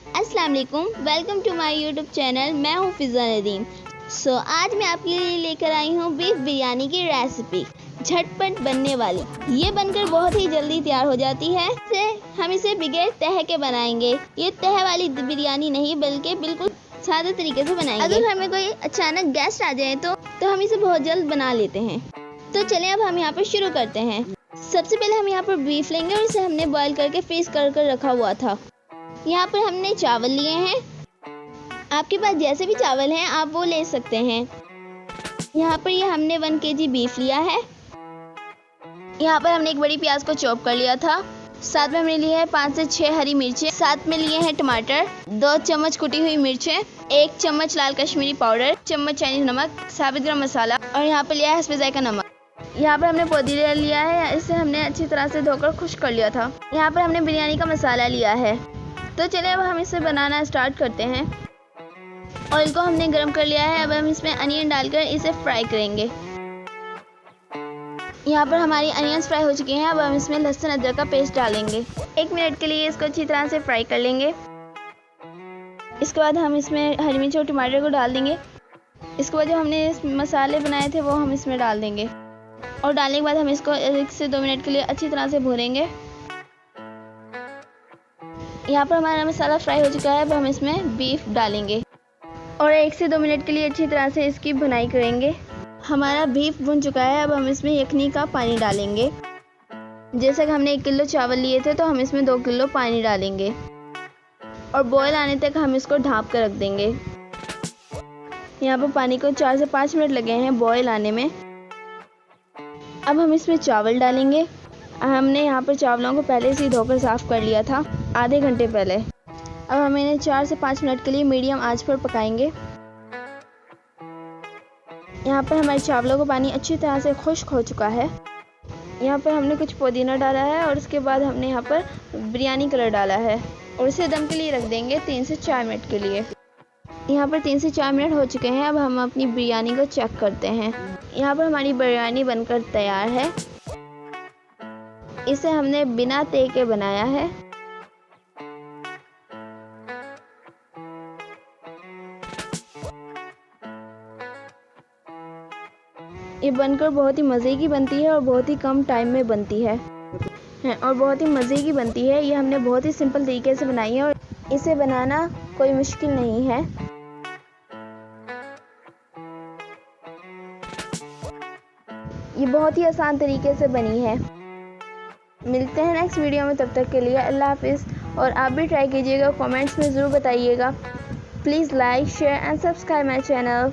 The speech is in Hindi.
अस्सलाम वालेकुम, welcome to my YouTube channel. मैं हूँ फिज़ा नदीम। आज मैं आपके लिए लेकर आई हूँ बीफ बिरयानी की रेसिपी, झटपट बनने वाली। ये बनकर बहुत ही जल्दी तैयार हो जाती है। हम इसे बगैर तह के बनाएंगे। ये तह वाली बिरयानी नहीं बल्कि बिल्कुल सादे तरीके से बनाएंगे। अगर हमें कोई अचानक गेस्ट आ जाए तो हम इसे बहुत जल्द बना लेते हैं। तो चलें अब हम यहाँ पर शुरू करते हैं। सबसे पहले हम यहाँ पर बीफ लेंगे और इसे हमने बॉईल करके फ्रीज कर रखा हुआ था। यहाँ पर हमने चावल लिए हैं। आपके पास जैसे भी चावल हैं आप वो ले सकते हैं। यहाँ पर ये हमने 1 kg बीफ लिया है। यहाँ पर हमने एक बड़ी प्याज को चॉप कर लिया था। साथ में हमने लिए हैं 5 से 6 हरी मिर्चें। साथ में लिए हैं टमाटर, 2 चम्मच कुटी हुई मिर्चें, 1 चम्मच लाल कश्मीरी पाउडर, 1 चम्मच चाइनीज नमक, साबित गरम मसाला और यहाँ पर लिया है हस्बे जायका नमक। यहाँ पर हमने पुदीना लिया है, इसे हमने अच्छी तरह से धोकर खुश्क कर लिया था। यहाँ पर हमने बिरयानी का मसाला लिया है। तो चलिए अब हम इसे बनाना स्टार्ट करते हैं। ऑयल को हमने गरम कर लिया है। अब हम इसमें अनियन डालकर इसे फ्राई करेंगे। यहाँ पर हमारी अनियंस फ्राई हो चुकी हैं। अब हम इसमें लहसुन अदरक का पेस्ट डालेंगे। 1 मिनट के लिए इसको अच्छी तरह से फ्राई कर लेंगे। इसके बाद हम इसमें हरी मिर्च और टमाटर को डाल देंगे। इसके बाद जो हमने मसाले बनाए थे वो हम इसमें डाल देंगे और डालने के बाद हम इसको 1 से 2 मिनट के लिए अच्छी तरह से भूनेंगे। यहाँ पर हमारा मसाला फ्राई हो चुका है। अब हम इसमें बीफ डालेंगे और 1 से 2 मिनट के लिए अच्छी तरह से इसकी भुनाई करेंगे। हमारा बीफ भुन चुका है। अब हम इसमें यखनी का पानी डालेंगे। जैसे कि हमने 1 किलो चावल लिए थे तो हम इसमें 2 किलो पानी डालेंगे और बॉयल आने तक हम इसको ढाँप कर रख देंगे। यहाँ पर पानी को 4 से 5 मिनट लगे हैं बॉयल आने में। अब हम इसमें चावल डालेंगे। हमने यहाँ पर चावलों को पहले से ही धोकर साफ़ कर लिया था आधे घंटे पहले। अब हम इन्हें 4 से 5 मिनट के लिए मीडियम आंच पर पकाएंगे। यहाँ पर हमारे चावलों का पानी अच्छी तरह से खुश्क हो चुका है। यहाँ पर हमने कुछ पुदीना डाला है और उसके बाद हमने यहाँ पर बिरयानी कलर डाला है और इसे दम के लिए रख देंगे 3 से 4 मिनट के लिए। यहाँ पर 3 से 4 मिनट हो चुके हैं। अब हम अपनी बिरयानी को चेक करते हैं। यहाँ पर हमारी बिरयानी बनकर तैयार है। इसे हमने बिना तेल के बनाया है। ये बनकर बहुत ही मज़े की बनती है और बहुत ही कम टाइम में बनती है और बहुत ही मज़े की बनती है। ये हमने बहुत ही सिंपल तरीके से बनाई है और इसे बनाना कोई मुश्किल नहीं है। ये बहुत ही आसान तरीके से बनी है। मिलते हैं नेक्स्ट वीडियो में, तब तक के लिए अल्लाह हाफिज़। और आप भी ट्राई कीजिएगा, कमेंट्स में ज़रूर बताइएगा। Please like, share and subscribe my channel.